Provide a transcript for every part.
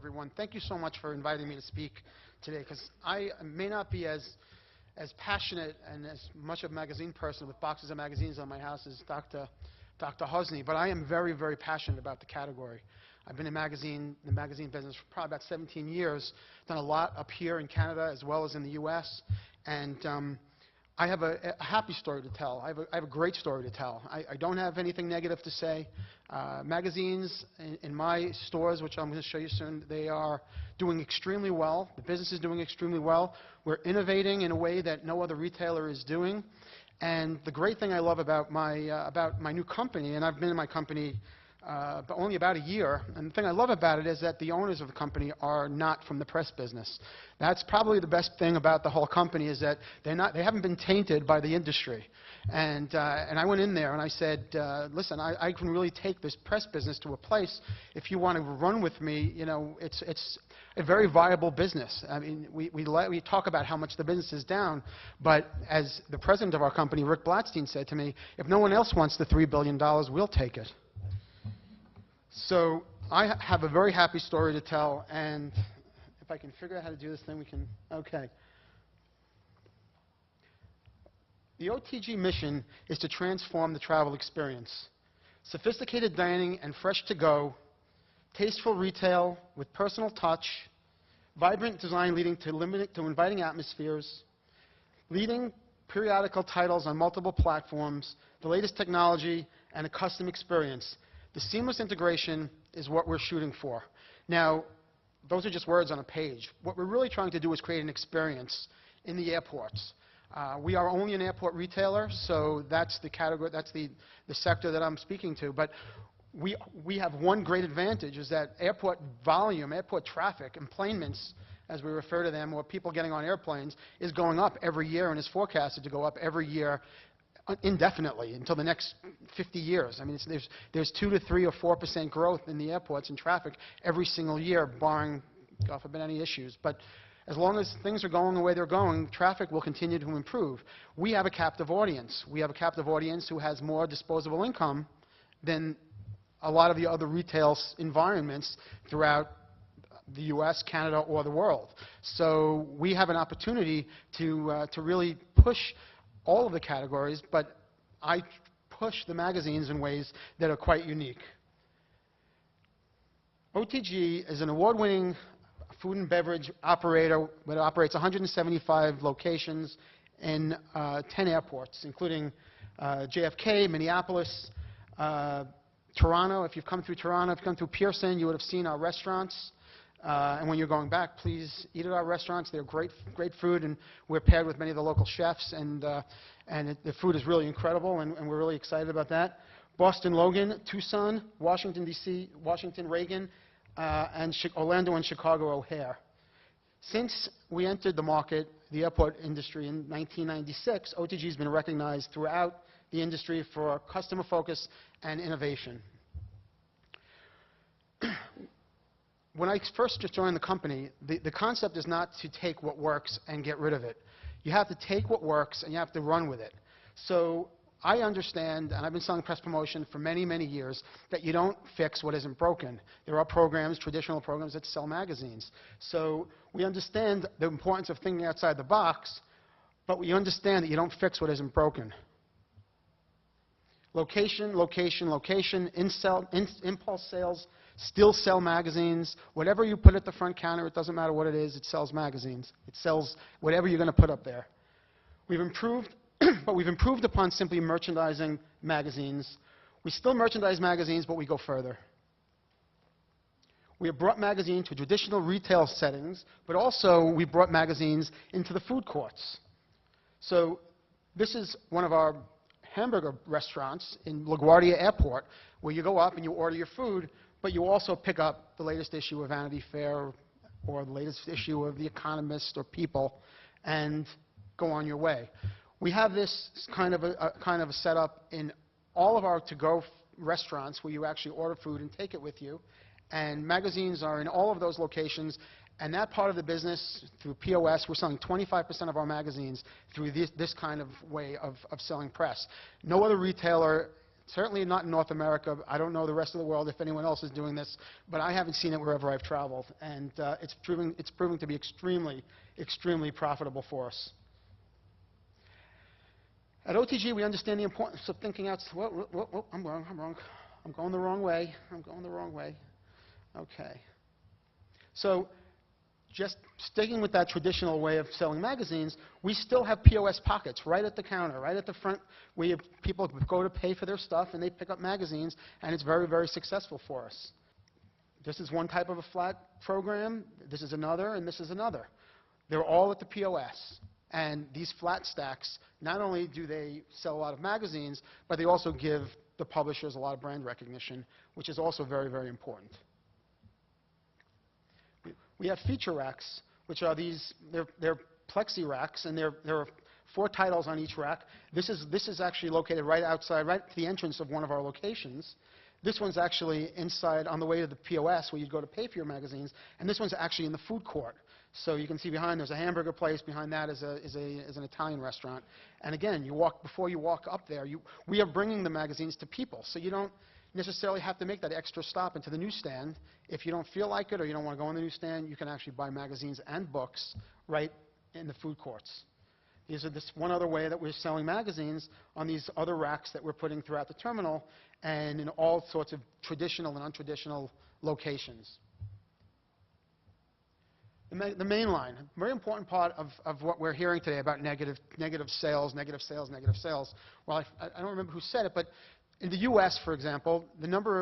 everyone. Thank you so much for inviting me to speak today, because I may not be as passionate and as much of a magazine person with boxes of magazines on my house as Dr. Husney, but I am very, very passionate about the category. I've been in the magazine business for probably about 17 years, done a lot up here in Canada as well as in the U.S., and I have a happy story to tell. I have a great story to tell. I don't have anything negative to say. Magazines in my stores, which I'm going to show you soon, they are doing extremely well. The business is doing extremely well. We're innovating in a way that no other retailer is doing. And the great thing I love about my new company, and I've been in my company but only about a year, and the thing I love about it is that the owners of the company are not from the press business. That's probably the best thing about the whole company, is that they haven't been tainted by the industry. And I went in there and I said, listen, I can really take this press business to a place. If you want to run with me, you know, it's a very viable business. I mean, we talk about how much the business is down, but as the president of our company, Rick Blatstein, said to me, if no one else wants the $3 billion, we'll take it. So I have a very happy story to tell, and if I can figure out how to do this thing, we can, okay. The OTG mission is to transform the travel experience. Sophisticated dining and fresh to go, tasteful retail with personal touch, vibrant design leading to inviting atmospheres, leading periodical titles on multiple platforms, the latest technology, and a custom experience. The seamless integration is what we're shooting for. Now, those are just words on a page. What we're really trying to do is create an experience in the airports. We are only an airport retailer, so that's the category, that's the sector that I'm speaking to. But we have one great advantage, is that airport volume, airport traffic, enplanements, as we refer to them, or people getting on airplanes, is going up every year and is forecasted to go up every year indefinitely until the next 50 years. I mean, there's 2 to 3 or 4% growth in the airports and traffic every single year, barring, God forbid, any issues. But as long as things are going the way they're going, traffic will continue to improve. We have a captive audience. We have a captive audience who has more disposable income than a lot of the other retail environments throughout the U.S., Canada, or the world. So we have an opportunity to really push all of the categories, but I push the magazines in ways that are quite unique. OTG is an award-winning food and beverage operator that operates 175 locations in 10 airports, including JFK, Minneapolis, Toronto. If you've come through Toronto, if you've come through Pearson, you would have seen our restaurants. And when you're going back, please eat at our restaurants. They're great food, and we're paired with many of the local chefs, and the food is really incredible, and we're really excited about that. Boston Logan, Tucson, Washington, D.C., Washington Reagan, and Orlando and Chicago O'Hare. Since we entered the market, the airport industry, in 1996, OTG has been recognized throughout the industry for customer focus and innovation. When I first just joined the company, the concept is not to take what works and get rid of it. You have to take what works and you have to run with it. So I understand, and I've been selling press promotion for many, many years, that you don't fix what isn't broken. There are programs, traditional programs, that sell magazines. So we understand the importance of thinking outside the box, but we understand that you don't fix what isn't broken. Location, location, location, impulse sales, still sell magazines. Whatever you put at the front counter, it doesn't matter what it is, it sells magazines. It sells whatever you're going to put up there. We've improved, but we've improved upon simply merchandising magazines. We still merchandise magazines, but we go further. We have brought magazines to traditional retail settings, but also we brought magazines into the food courts. So this is one of our hamburger restaurants in LaGuardia Airport, where you go up and you order your food, but you also pick up the latest issue of Vanity Fair or the latest issue of The Economist or People and go on your way. We have this kind of a setup in all of our to-go restaurants where you actually order food and take it with you, and magazines are in all of those locations. And that part of the business, through POS, we're selling 25% of our magazines through this kind of way of selling press. No other retailer Certainly not in North America. I don't know the rest of the world if anyone else is doing this, but I haven't seen it wherever I've traveled, and it's proving to be extremely, extremely profitable for us. At OTG, we understand the importance of thinking out. Whoa, I'm wrong. I'm going the wrong way. Okay. So, just sticking with that traditional way of selling magazines, we still have POS pockets right at the counter, right at the front, where people go to pay for their stuff and they pick up magazines, and it's very, very successful for us. This is one type of a flat program, this is another, and this is another. They're all at the POS. And these flat stacks, not only do they sell a lot of magazines, but they also give the publishers a lot of brand recognition, which is also very, very important. We have feature racks, which are these, they're plexi racks, and there are 4 titles on each rack. This is actually located right outside, right at the entrance of one of our locations. This one's actually inside on the way to the POS, where you'd go to pay for your magazines, and this one's actually in the food court. So you can see behind there's a hamburger place, behind that is an Italian restaurant. And again, before you walk up there, we are bringing the magazines to people, so you don't necessarily have to make that extra stop into the newsstand. If you don't feel like it or you don't want to go in the newsstand, you can actually buy magazines and books right in the food courts. These are this one other way that we're selling magazines on these other racks that we're putting throughout the terminal and in all sorts of traditional and untraditional locations. The main line, a very important part of what we're hearing today about negative sales. Well, I don't remember who said it, but in the U.S., for example, the number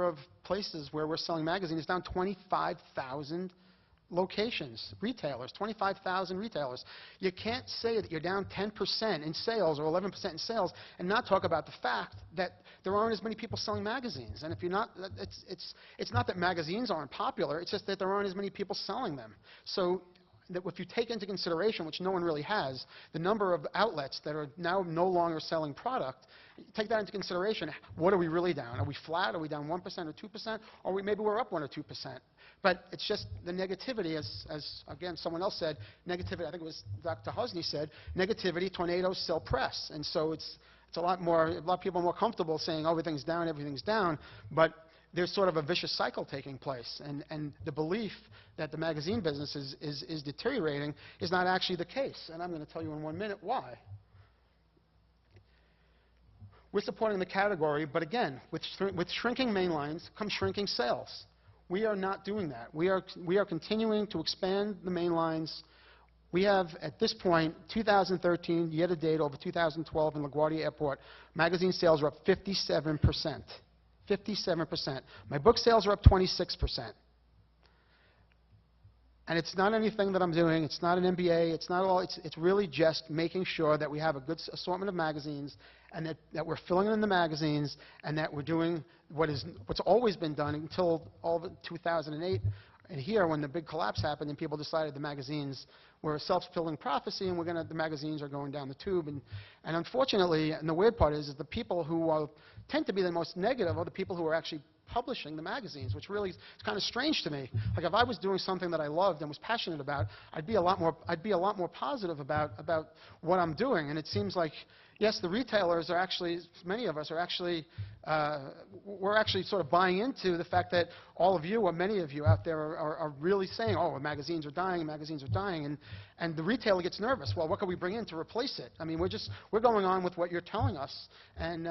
of places where we're selling magazines is down 25,000 locations, retailers, 25,000 retailers. You can't say that you're down 10% in sales or 11% in sales and not talk about the fact that there aren't as many people selling magazines. And if you're not, it's not that magazines aren't popular, it's just that there aren't as many people selling them. So that if you take into consideration, which no one really has, the number of outlets that are now no longer selling product, take that into consideration. What are we really down? Are we flat? Are we down 1% or 2%? Or maybe we're up 1 or 2%. But it's just the negativity, as again, someone else said, negativity, I think it was Dr. Husney said, negativity, tornadoes sell press. And so it's a lot of people are more comfortable saying, oh, everything's down, but there's sort of a vicious cycle taking place, and the belief that the magazine business is deteriorating is not actually the case, and I'm going to tell you in 1 minute why. We're supporting the category, but again, with shrinking mainlines comes shrinking sales. We are not doing that. We are continuing to expand the mainlines. We have, at this point, 2013, year-to-date over 2012 in LaGuardia Airport, magazine sales are up 57%. 57%. My book sales are up 26%. And it's not anything that I'm doing. It's not an MBA. It's not all. It's really just making sure that we have a good assortment of magazines and that we're filling in the magazines and that we're doing what's always been done until all of 2008. And here, when the big collapse happened and people decided the magazines were a self-fulfilling prophecy and the magazines are going down the tube. And unfortunately, and the weird part is the people who tend to be the most negative are the people who are actually publishing the magazines, which really is kind of strange to me. Like if I was doing something that I loved and was passionate about, I'd be a lot more positive about what I'm doing. And it seems like, yes, the retailers are actually, many of us are actually, we're actually sort of buying into the fact that all of you, or many of you out there are really saying, oh, magazines are dying, and the retailer gets nervous. Well, what can we bring in to replace it? I mean, we're going on with what you're telling us, and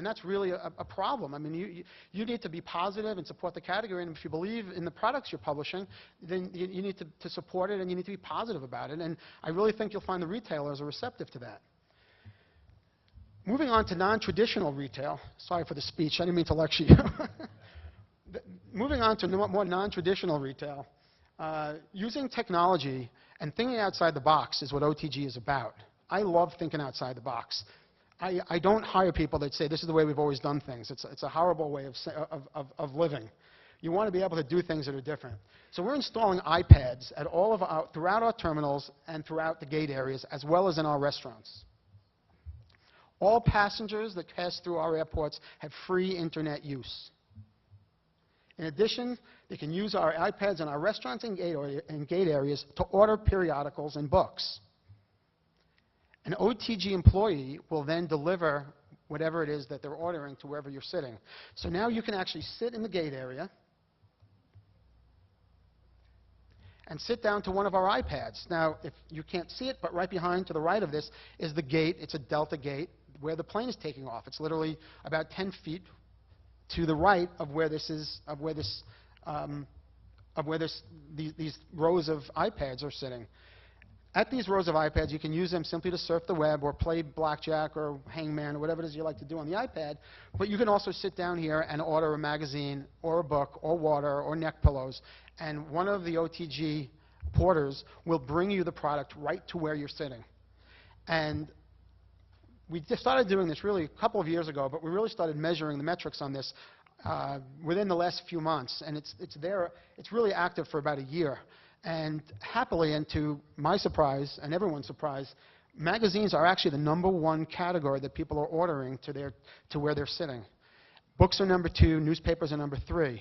that's really a problem. I mean, you need to be positive and support the category, and if you believe in the products you're publishing, then you need to support it, and you need to be positive about it, and I really think you'll find the retailers are receptive to that. Moving on to non-traditional retail. Sorry for the speech. I didn't mean to lecture you. Moving on to more non-traditional retail. Using technology and thinking outside the box is what OTG is about. I love thinking outside the box. I don't hire people that say, this is the way we've always done things. It's a horrible way of living. You want to be able to do things that are different. So we're installing iPads at throughout our terminals and throughout the gate areas, as well as in our restaurants. All passengers that pass through our airports have free internet use. In addition, they can use our iPads in our restaurants and gate areas to order periodicals and books. An OTG employee will then deliver whatever it is that they're ordering to wherever you're sitting. So now you can actually sit in the gate area and sit down to one of our iPads. Now, if you can't see it, but right behind to the right of this is the gate. It's a Delta gate where the plane is taking off. It's literally about 10 feet to the right of where this is, these rows of iPads are sitting. At these rows of iPads, you can use them simply to surf the web or play blackjack or hangman or whatever it is you like to do on the iPad. But you can also sit down here and order a magazine or a book or water or neck pillows, and one of the OTG porters will bring you the product right to where you're sitting. And we just started doing this really a couple of years ago, but we really started measuring the metrics on this within the last few months, and it's really active for about a year. And happily, and to my surprise and everyone's surprise, magazines are actually the #1 category that people are ordering to where they're sitting. Books are #2, newspapers are #3.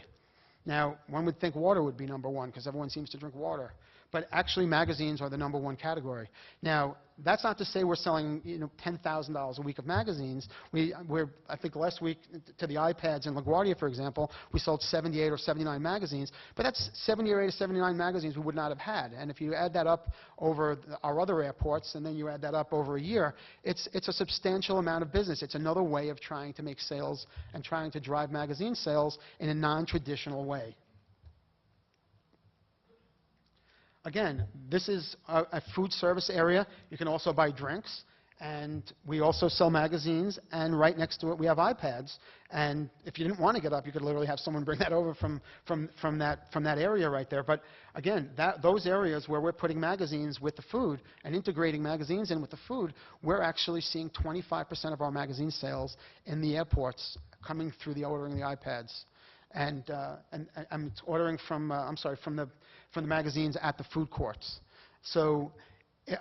Now, one would think water would be #1 because everyone seems to drink water. But actually, magazines are the #1 category. Now, that's not to say we're selling $10,000 a week of magazines. I think last week to the iPads in LaGuardia, for example, we sold 78 or 79 magazines. But that's 78 or 79 magazines we would not have had. And if you add that up over our other airports, and then you add that up over a year, it's a substantial amount of business. It's another way of trying to make sales and trying to drive magazine sales in a non-traditional way. Again, this is a food service area. You can also buy drinks, and we also sell magazines, and right next to it we have iPads. And if you didn't want to get up, you could literally have someone bring that over from that area right there. But again, those areas where we're putting magazines with the food and integrating magazines in with the food, we're actually seeing 25% of our magazine sales in the airports coming through the ordering the iPads. And I'm ordering from the magazines at the food courts. So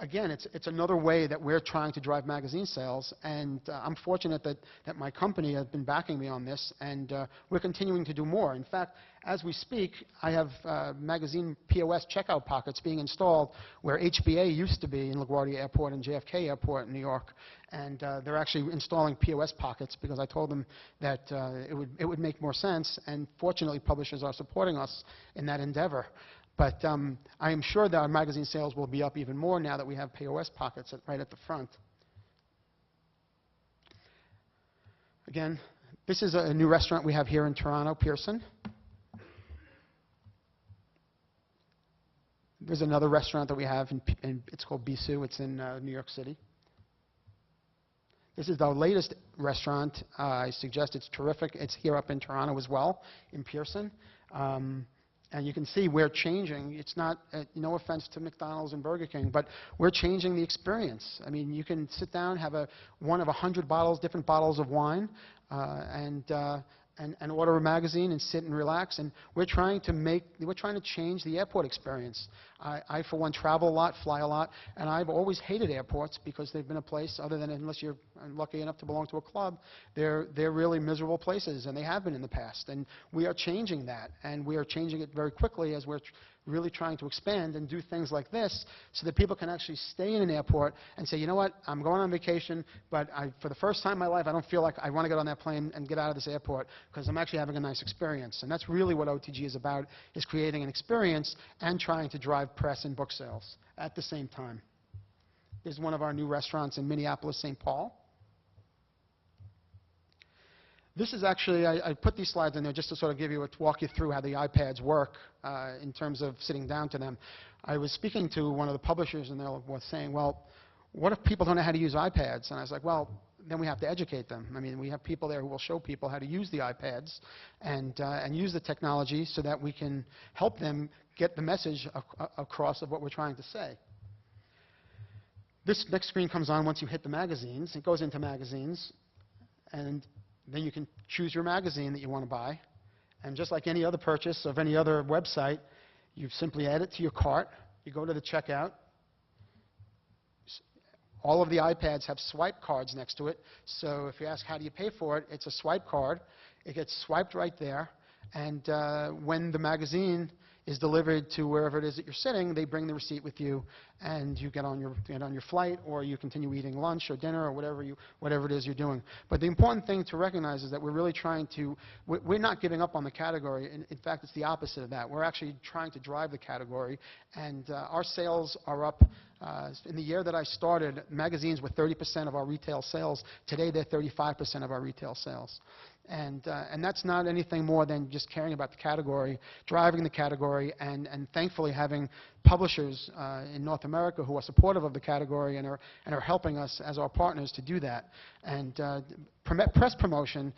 again, it's another way that we're trying to drive magazine sales, and I'm fortunate that my company has been backing me on this, and we're continuing to do more. In fact, as we speak, I have magazine POS checkout pockets being installed where HBA used to be in LaGuardia Airport and JFK Airport in New York, and they're actually installing POS pockets because I told them that it would make more sense, and fortunately publishers are supporting us in that endeavor. But I am sure that our magazine sales will be up even more now that we have POS pockets right at the front. Again, this is a new restaurant we have here in Toronto, Pearson. There's another restaurant that we have, it's called Bisou. It's in New York City. This is our latest restaurant. I suggest it's terrific. It's here up in Toronto as well, in Pearson. And you can see we're changing. It's not, no offense to McDonald's and Burger King, but we're changing the experience. I mean, you can sit down, have one of 100 different bottles of wine, and order a magazine and sit and relax. And we're trying to change the airport experience. I, for one, travel a lot, fly a lot, and I've always hated airports because they've been a place, other than unless you're lucky enough to belong to a club, they're really miserable places, and they have been in the past. And we are changing that, and we are changing it very quickly as we're really trying to expand and do things like this so that people can actually stay in an airport and say, you know what, I'm going on vacation, but for the first time in my life, I don't feel like I want to get on that plane and get out of this airport because I'm actually having a nice experience. And that's really what OTG is about, is creating an experience and trying to drive press and book sales at the same time. There's one of our new restaurants in Minneapolis, St. Paul. This is actually, I put these slides in there just to sort of walk you through how the iPads work in terms of sitting down to them. I was speaking to one of the publishers, and they were saying, well, what if people don't know how to use iPads? And I was like, well, then we have to educate them. I mean, we have people there who will show people how to use the iPads and use the technology so that we can help them get the message across of what we're trying to say. This next screen comes on once you hit the magazines. It goes into magazines, and then you can choose your magazine that you want to buy. And just like any other purchase of any other website, you simply add it to your cart. You go to the checkout. All of the iPads have swipe cards next to it. So if you ask how do you pay for it, it's a swipe card. It gets swiped right there. And when the magazine is delivered to wherever it is that you're sitting. They bring the receipt with you, and you get on your flight, or you continue eating lunch or dinner or whatever it is you're doing. But the important thing to recognize is that we're really trying to, we're not giving up on the category. In fact, it's the opposite of that. We're actually trying to drive the category, and our sales are up. In the year that I started, magazines were 30% of our retail sales. Today, they're 35% of our retail sales. And that's not anything more than just caring about the category, driving the category, and thankfully having publishers in North America who are supportive of the category and are helping us as our partners to do that. And press promotion.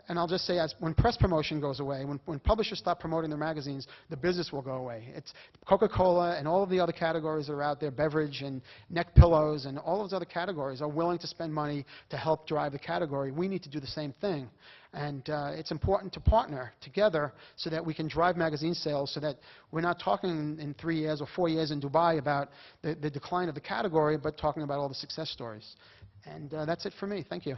And I'll just say, when press promotion goes away, when publishers stop promoting their magazines, the business will go away. It's Coca-Cola and all of the other categories that are out there, beverage and neck pillows and all of those other categories are willing to spend money to help drive the category. We need to do the same thing. And it's important to partner together so that we can drive magazine sales, so that we're not talking in 3 years or 4 years in Dubai about the decline of the category, but talking about all the success stories. And that's it for me. Thank you.